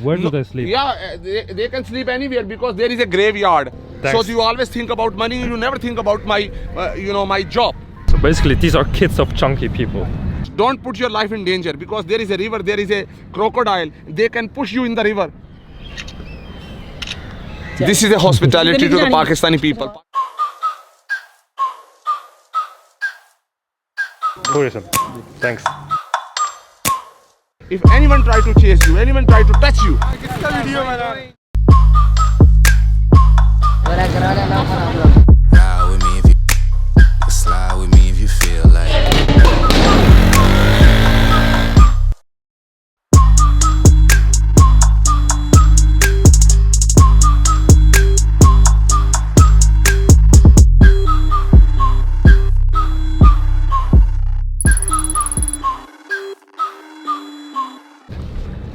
Where do they sleep? Yeah, they can sleep anywhere because there is a graveyard. Thanks. So you always think about money. You never think about my, my job. So basically, these are kids of chunky people. Don't put your life in danger because there is a river. There is a crocodile. They can push you in the river. This is the hospitality to the Pakistani people. Thanks. If anyone try to chase you, anyone try to touch you. Ride with me if you slide with me if you feel like.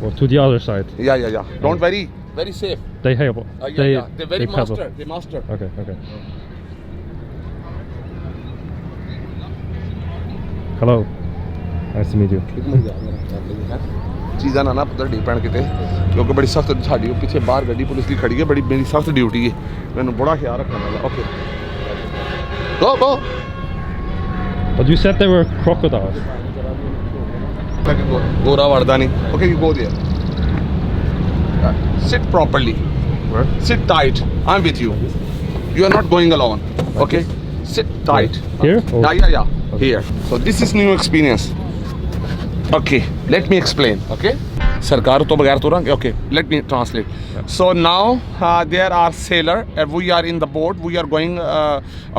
Well, to the other side. Yeah. Don't worry. Very safe. They have. They're very paddle. master. They master. Okay. Hello. Nice to meet you. ਚੀਜ਼ਾਂ ਨਾ ਪਤਾ depend ਕਿਤੇ ਕਿਉਂਕਿ ਬੜੀ ਸਖਤ ਸਾਡੀ ਪਿੱਛੇ ਬਾਹਰ ਗੱਡੀ ਪੁਲਿਸ ਦੀ ਖੜੀ ਹੈ ਬੜੀ ਮੇਰੀ ਸਖਤ ਡਿਊਟੀ ਹੈ ਮੈਨੂੰ ਬੜਾ ਖਿਆਲ ਰੱਖਣਾ ਪੈਂਦਾ okay go But you said they were crocodiles. ਗੋਰਾ ਵੜਦਾ ਨਹੀਂ okay you go there sit properly sit tight I'm with you you are not going alone okay sit tight Here? Or? yeah here so this is new experience okay let me explain okay सरकार तो बगैर तो रंग okay let me translate so now there are sailor we are in the boat we are going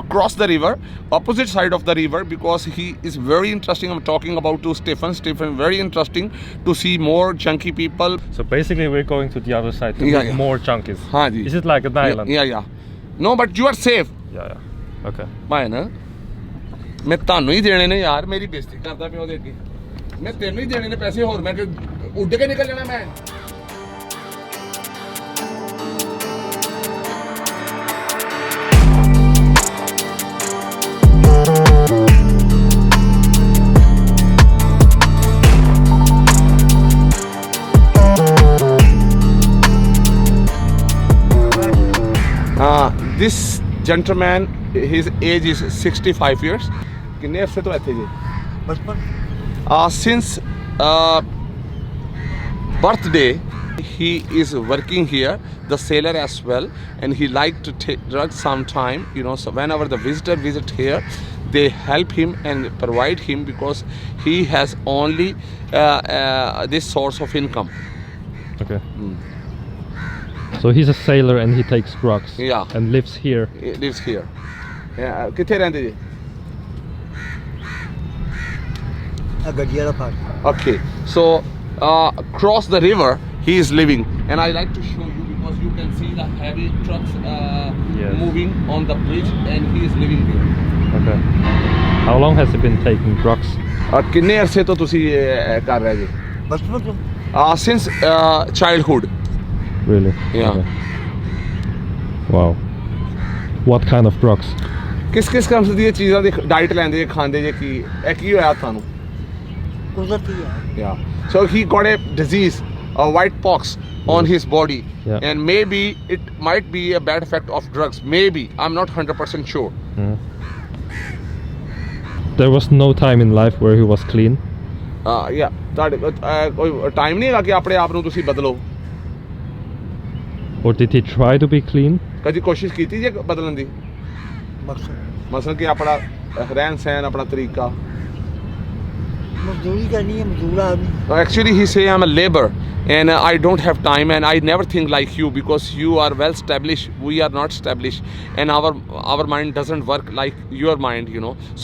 across the river opposite side of the river because he is very interesting I'm talking about to Stephen very interesting to see more chunky people So basically, we're going to the other side to meet more junkies. हाँ जी Is it like an island? yeah no but you are safe Yeah. Okay. ਮੈਂ ਨਾ ਮੈਂ ਤੁਹਾਨੂੰ ਹੀ ਦੇਣੇ ਨੇ ਯਾਰ ਮੇਰੀ ਬੇਇੱਜ਼ਤੀ ਕਰਦਾ ਪਿਆ ਉਹਦੇ ਅੱਗੇ ਮੈਂ ਤੈਨੂੰ ਹੀ ਦੇਣੇ ਨੇ ਪੈਸੇ ਹੋਰ ਮੈਂ ਕਿ ਉੱਡ ਕੇ ਨਿਕਲ ਜਾਣਾ ਮੈਂ this gentleman his age is 65 years कितने अरसे तो ऐसे जी बचपन since birthday he is working here the sailor as well and he like to take drugs sometime so whenever the visitor visit here they help him and provide him because he has only this source of income Okay. So he's a sailor and he takes drugs. Yeah. And lives here. He lives here ਕਿੱਥੇ ਰਹਿੰਦੇ ਜੀ ਗੱਡੀ ਵਾਲਾ ਫਾਟ okay so across the river he is living and I like to show you because you can see the heavy trucks Yes. moving on the bridge and he is living there Okay. How long has he been taking drugs? ਕਿੰਨੇ ਅਰਸੇ ਤੋਂ ਤੁਸੀਂ ਇਹ ਕਰ ਰਹੇ ਜੀ ਬਚਪਨ ਤੋਂ since childhood Really? Yeah. Okay. Wow. What kind of drugs? ਕਿਸ ਕਿਸਮ ਦੀਆਂ ਚੀਜ਼ਾਂ ਦੀ ਡਾਈਟ ਲੈਂਦੇ ਜੇ ਖਾਂਦੇ ਜੇ ਕੀ ਇਹ ਕੀ ਹੋਇਆ ਤੁਹਾਨੂੰ ਕੁਦਰਤੀ ਹੈ yeah so he got a disease a white pox on his body Yeah. and maybe it might be a bad effect of drugs maybe I'm not 100% sure There was no time in life where he was clean. yeah ਤੁਹਾਡੇ ਕੋਈ time ਨਹੀਂ ਹੈਗਾ ਕਿ ਆਪਣੇ ਆਪ ਨੂੰ ਤੁਸੀਂ ਬਦਲੋ Or did he try to be clean? ਕਦੀ ਕੋਸ਼ਿਸ਼ ਕੀਤੀ ਜੇ ਬਦਲਣ ਦੀ ਮਕਸਦ ਮਸਲ ਕਿ ਆਪਣਾ ਰਹਿਣ ਸਹਿਣ ਆਪਣਾ ਤਰੀਕਾ ਮਜ਼ਦੂਰੀ ਕਰਨੀ ਹੈ ਮਜ਼ਦੂਰ ਆਦਮੀ actually he say I'm a labor and I don't have time and I never think like you because you are well established we are not established and our mind doesn't work like your mind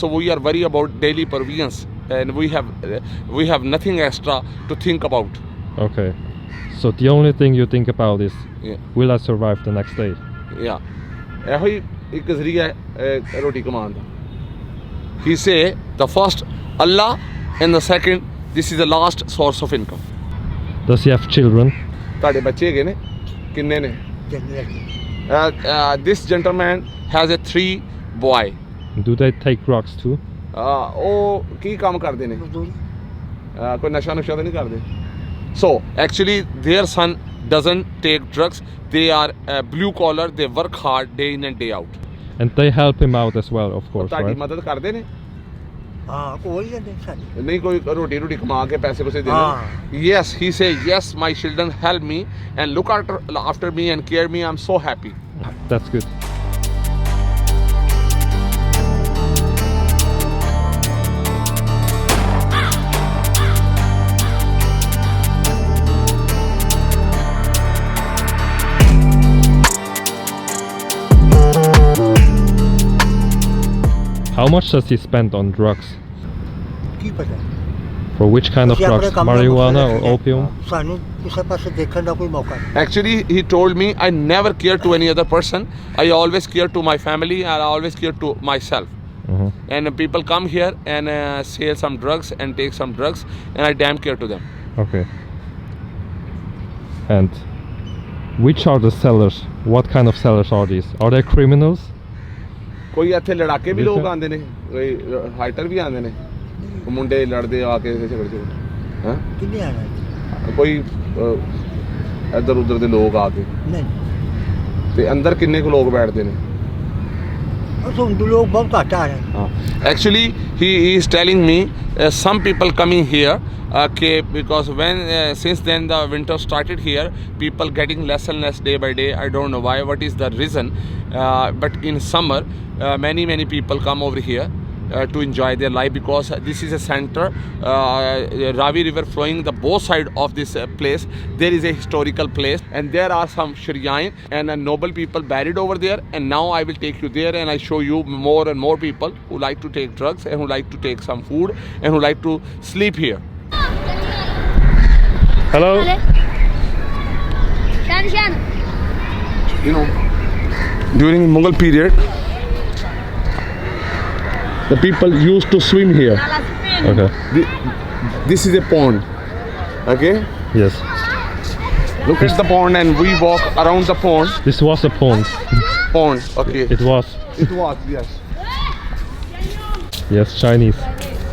so we are worried about daily provisions and we have nothing extra to think about Okay. So the only thing you think about is, yeah will I survive the next day? ਇਹੋ ਹੀ ਇੱਕ ਜ਼ਰੀਆ ਹੈ ਰੋਟੀ ਕਮਾਉਣ ਦਾ he say the first Allah and the second this is the last source of income Does he have children? ਤੁਹਾਡੇ ਬੱਚੇ ਹੈਗੇ ਨੇ ਕਿੰਨੇ ਨੇ ਚੰਗੇ ਰੱਖੀ this gentleman has a 3 boy Do they take drugs too? ਉਹ ਕੀ ਕੰਮ ਕਰਦੇ ਨੇ ਮਜ਼ਦੂਰੀ ਕੋਈ ਨਸ਼ਾ ਨੁਸ਼ਾ ਤਾਂ ਨਹੀਂ ਕਰਦੇ so actually their son doesn't take drugs. They are blue collar. They work hard day in and day out. And they help him out as well, of course, ਤੁਹਾਡੀ right? ਮਦਦ ਕਰਦੇ ਨੇ ਹਾਂ ਕੋਈ ਜਾਂਦੇ ਸਾਡੇ ਨਹੀਂ ਕੋਈ ਰੋਟੀ ਰੋਟੀ ਕਮਾ ਕੇ ਪੈਸੇ ਪੂਸੇ ਦੇ ਹਾਂ। Yes, he say yes, my children help me and look after me and care me. I'm so happy. That's good. How much does he spend on drugs? ਕੀ ਪਤਾ For which kind of ਅਸੀਂ ਆਪਣੇ drugs? ਕੰਮ ਨਾਲ Marijuana or ਮਤਲਬ opium? ਸਾਨੂੰ ਕਿਸੇ ਪਾਸੇ ਦੇਖਣ ਦਾ ਕੋਈ ਮੌਕਾ ਨਹੀਂ Actually, he told me I never care to any other person. I always care to my family and I always care to myself. Mhm. And people come here and sell some drugs and take some drugs, and I damn care to them. Okay. And which are the sellers? What kind of sellers are these? Are they criminals? ਕੋਈ ਇੱਥੇ ਲੜਾਕੇ ਵੀ ਲੋਕ ਬਿਲਕੁਲ। ਆਉਂਦੇ ਨੇ ਕੋਈ ਹਾਈਟਰ ਵੀ ਆਉਂਦੇ ਨੇ ਮੁੰਡੇ ਲੜਦੇ ਆ ਕੇ ਝਗੜੇ ਝਗੜੇ ਹਾਂ ਕਿੰਨੇ ਆਣਾ ਕੋਈ ਇੱਧਰ ਉੱਧਰ ਦੇ ਲੋਕ ਆ ਕੇ ਨਹੀਂ ਤੇ ਅੰਦਰ ਕਿੰਨੇ ਕੁ ਲੋਕ ਬੈਠਦੇ ਨੇ ਉਸ ਹਿੰਦੂ ਲੋਕ ਬਹੁਤ ਘੱਟ ਆ ਰਹੇ Actually, he is telling me some people coming here. Okay, because when since then the winter started here, people getting less and less day by day. I don't know why. What is the reason? But in summer, many people come over here. To enjoy their life because this is a center, Ravi River flowing the both side of this place. There is a historical place and there are some Shiryain and noble people buried over there, and now I will take you there and I show you more and more people who like to take drugs and who like to take some food and who like to sleep here. Hello? You know, during Mughal period, the people used to swim here. Okay. This is a pond. Okay, Yes. look at the pond and we walk around the pond. This was a pond. Okay, It was. it was, yes. Yes, Chinese.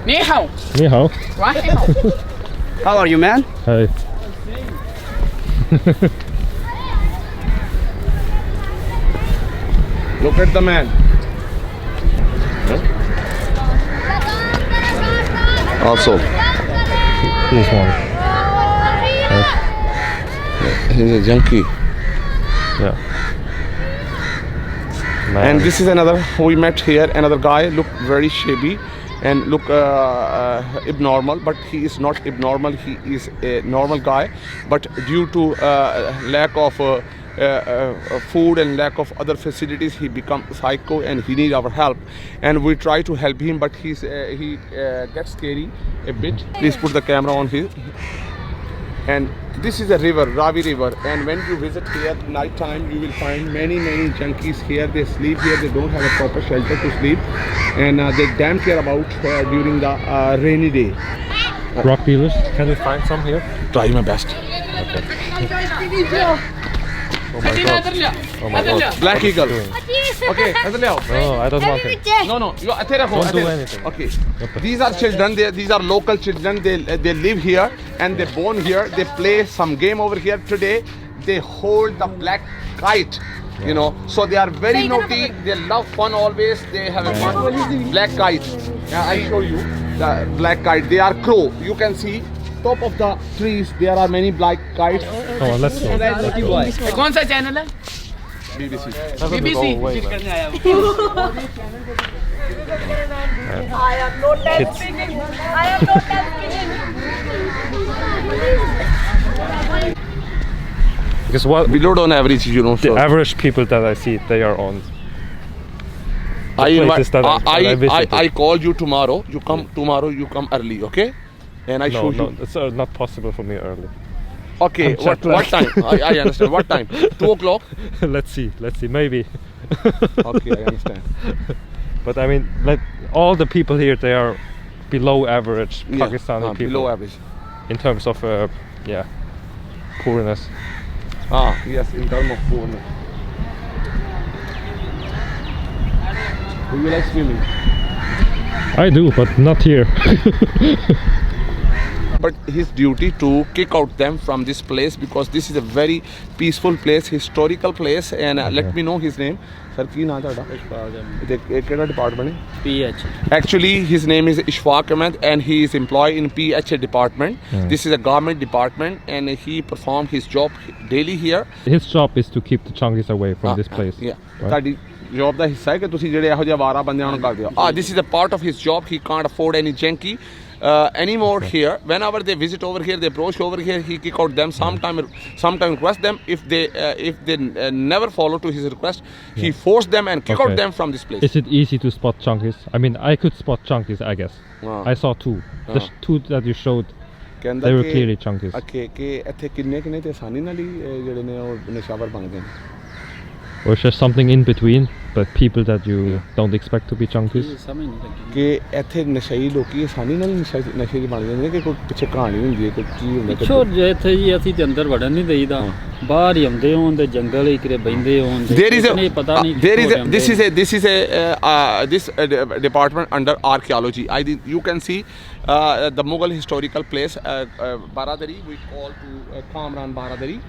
你好， Ni hao. 你好。How are you, man? Hey. Look at the man. Also, This one. he's a junkie. Yeah. Man. And this is another we met here. Another guy look very shabby and look abnormal, but he is not abnormal. He is a normal guy, but due to lack of food and lack of other facilities, he become psycho and he need our help. And we try to help him, but he gets scary a bit. Please put the camera on his. And this is a river, Ravi River, and when you visit here night time, you will find many junkies here. They sleep here. They don't have a proper shelter to sleep, and they damn care about during the rainy day. Drug dealers. Can we find some here? Try my best. Oh my god. Oh my god. Black Eagle. Doing? Okay, ऐसे ले आओ. No, I don't want it. No, you ऐसे रखो. Don't do ऐसे. anything. Okay. These are children. These are local children. They live here and they born here. They play some game over here today. They hold the black kite. You know, so they are very naughty. They love fun always. They have a fun black kite. Yeah, I show you the black kite. They are crow. You can see top of the trees. There are many black kites. Come on, let's go. Let's go. कौन सा channel है? BBC. BBC. Go away, visit man. करने आया हूँ। Kids. Because what Below on average, you know. the So. average people that I see, they are on. I places that I visited. I call you tomorrow. You come tomorrow. You come early, okay? And I No, show no, you. it's not possible for me early. Okay, I'm what jet-lagged. time? I understand. What time? 2 o'clock. Let's see, maybe. Okay, I understand. But I mean, like all the people here, they are below average Yeah, Pakistani people below average. in terms of yeah, poorness. Yes, in terms of food. Do you like swimming? I do, but not here. but his duty to kick out them from this place because this is a very peaceful place, historical place. And let me know his name. Sir, ki naam hai tada? Keda department hai? PH. Actually, his name is Ishfaq Ahmed and he is employed in PH department. This is a government department and he performed his job daily here. His job is to keep the chunkies away from this place. Yeah. right? ਤੁਹਾਡੀ job ਦਾ ਹਿੱਸਾ ਹੈ ਕਿ ਤੁਸੀਂ ਜਿਹੜੇ ਇਹੋ ਜਿਹੇ ਆਵਾਰਾ ਬੰਦਿਆਂ ਨੂੰ ਕਰਦੇ ਹੋ. This is a part of his job. He can't afford any junkie anymore here. Whenever they visit over here, they approach over here, he kick out them. Sometime request them. If they never follow to his request, he force them and kick out them from this place. Is it easy to spot chunkies? I mean, I could spot chunkies, I guess. I saw two. The two that you showed, ਕਹਿੰਦਾ they were ਕਿ clearly chunkies. ਕਿ ਇੱਥੇ ਕਿੰਨੇ ਤੇ ਆਸਾਨੀ ਨਾਲ ਹੀ ਜਿਹੜੇ ਨੇ ਉਹ ਨਸ਼ਾਵਰ ਬਣਦੇ ਨੇ. Or is there something in between, but people that you don't expect to be chunkies? ਸਮਝ ਨਹੀਂ ਲੱਗੀ ਕਿ ਇੱਥੇ ਨਸ਼ਈ ਲੋਕੀ ਆਸਾਨੀ ਨਾਲ ਨਸ਼ੇ ਦੀ ਬਣ ਜਾਂਦੇ ਨੇ ਕਿ ਕੋਈ ਪਿੱਛੇ ਕਹਾਣੀ ਹੁੰਦੀ ਹੈ ਕੋਈ ਕੀ ਹੁੰਦਾ ਪਿੱਛੋਂ ਜੇ ਇੱਥੇ ਜੀ ਅਸੀਂ ਤੇ ਅੰਦਰ ਵੜਨ ਨਹੀਂ ਦੇਈਦਾ ਬਾਹਰ ਹੀ ਆਉਂਦੇ ਹੋਣ ਤੇ ਜੰਗਲ ਹੀ ਕਿਤੇ ਬੈਂਦੇ ਹੋਣ ਤੇ ਪਤਾ ਨਹੀਂ this department under archaeology. I think you can see the Mughal historical place Baradari, we call to Kamran Baradari.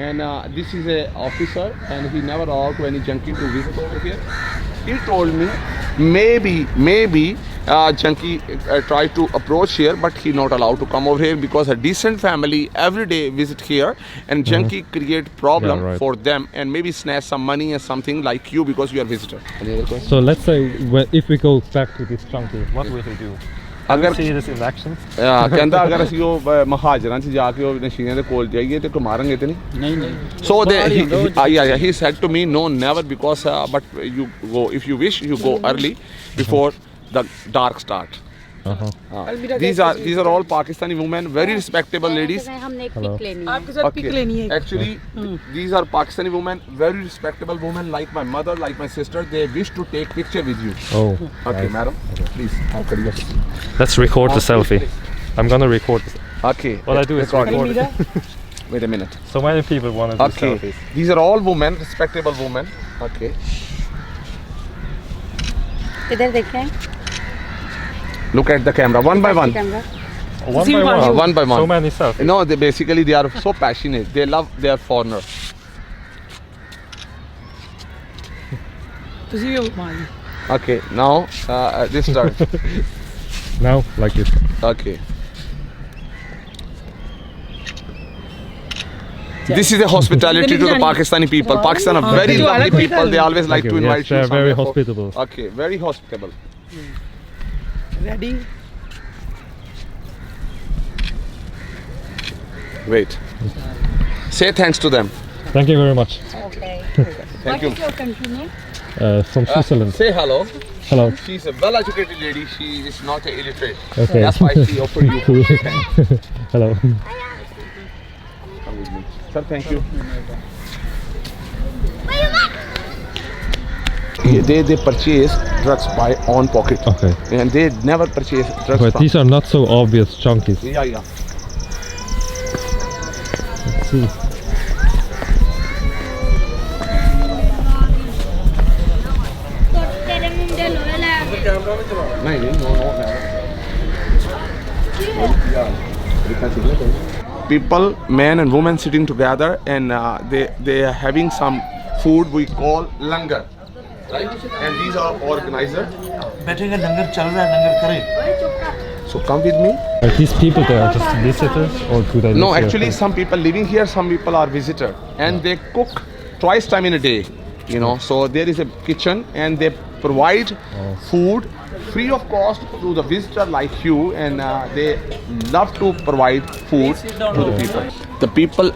And this is a officer and he never allowed to any junkie to visit over here. He told me maybe junkie tried to approach here but he not allowed to come over here because a decent family every day visit here and junkie create problem for them and maybe snatch some money or something like you because you are visitor. Any other question? So let's say if we go back to this chunky, what will he do? अगर See this in action? ਕਹਿੰਦਾ ਅਗਰ ਅਸੀਂ ਉਹ ਮਹਾਜਰਾਂ 'ਚ ਜਾ ਕੇ ਉਹ ਨਸ਼ੀਆਂ ਦੇ ਕੋਲ ਜਾਈਏ ਤੇ ਕੋਈ ਮਾਰਾਂਗੇ ਤੇ ਨਹੀਂ. ਨਹੀਂ So he said to me, no, never, because but you go if you wish, you go early before the dark start. These are all Pakistani women, very respectable ladies. हमने एक पिक लेनी है आपके साथ पिक लेनी है Actually, these are Pakistani women, very respectable women, like my mother, like my sister. They wish to take picture with you. Oh. Okay, madam, please. Let's record the selfie. I'm gonna record this. Okay. What I do is record it. Wait a minute. So many people want to do Okay. selfies. These are all women, respectable women. Okay. इधर देखें Look at the camera, one by one. Camera One by one. One by one. So many selfies. No, they basically they are so passionate. They love their foreigner. ਤੁਸੀਂ ਵੀ ਮਾਰੀ Okay, now this turn. Now, like this. Okay. This is the hospitality to the Pakistani people. Pakistan are very lovely people. They always like Thank to you. invite Yes, you. they're very somewhere for- hospitable. Okay, very hospitable. Ready Wait. Say thanks to them. Thank you very much. Okay Thank you. your country name From Switzerland. Say hello. Hello. She's a well-educated lady. She is not illiterate. Okay. That's why she offered you. Cool. Thanks. Hello. Come with me. Sir, thank you. They purchase drugs by own pocket. Okay. And they never purchase drugs But from. these are not so obvious chunkies. Yeah. Let's see. People, men and women sitting together and they are having some food we call langar, right? And these are organizers. बैठेगा लंगर चल रहा है लंगर करे So come with me. Are these people they are just visitors or do they No, live here? actually some people living here, some people are visitor, and they cook twice time in a day. You know, so there is a kitchen and they provide food free of cost to the visitor like you, and they love to provide food to the people. The people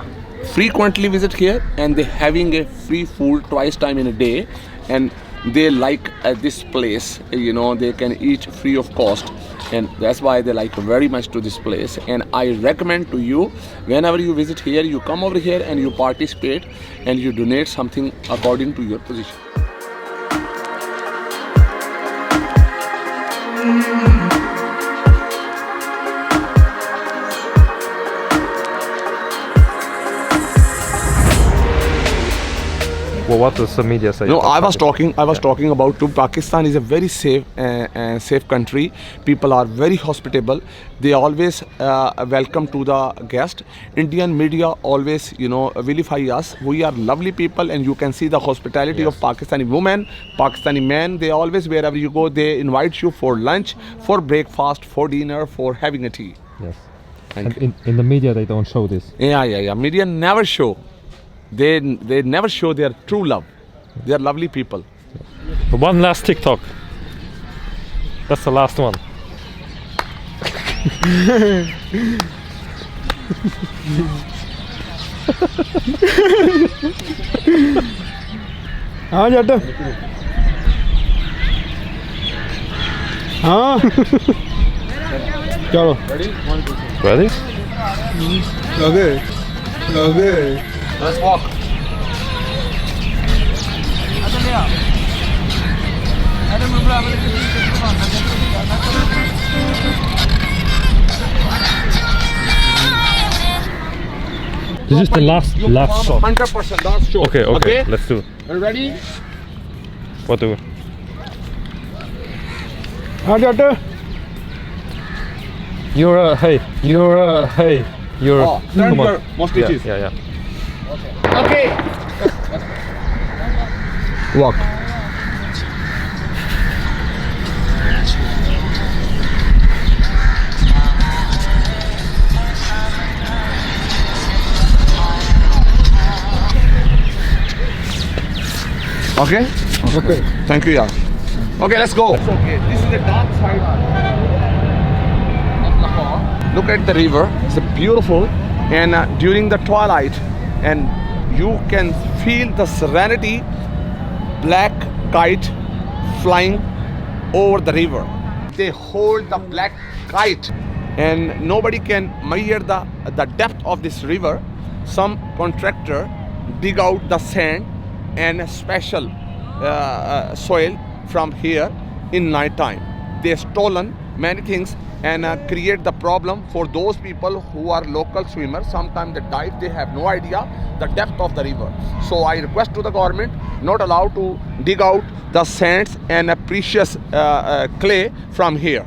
frequently visit here and they having a free food twice time in a day, and they like this place. You know, they can eat free of cost, and that's why they like very much to this place. And I recommend to you, whenever you visit here, you come over here and you participate and you donate something according to your position. Well, what does the media say? No, about I was Pakistan? talking about too. Pakistan is a very safe country. People are very hospitable. They always welcome to the guest. Indian media always, vilify us. We are lovely people, and you can see the hospitality of Pakistani women, Pakistani men. They always, wherever you go, they invite you for lunch, for breakfast, for dinner, for having a tea. Yes. Thank And in the media, they don't show this. Yeah. Media never show. They never show their true love. They are lovely people. One last TikTok. That's the last one. हाँ जट हाँ चलो Ready? लगे Let's walk. This is the last shot. 100% last shot. Okay. Let's do it. You ready? What do? हाँ जट You're hey. Oh, turn Come on. your mosquitoes. Yeah. Okay. Walk. Okay? Okay. Thank you, yeah. Okay, let's go. Okay, this is the dark side of Lahore. Look at the river. It's beautiful. And during the twilight, and you can feel the serenity, black kite flying over the river. They hold the black kite, and nobody can measure the depth of this river. Some contractor dig out the sand and special soil from here in night time. They stolen many things and create the problem for those people who are local swimmers. Sometimes they dive, they have no idea the depth of the river. So I request to the government not allowed to dig out the sands and precious clay from here.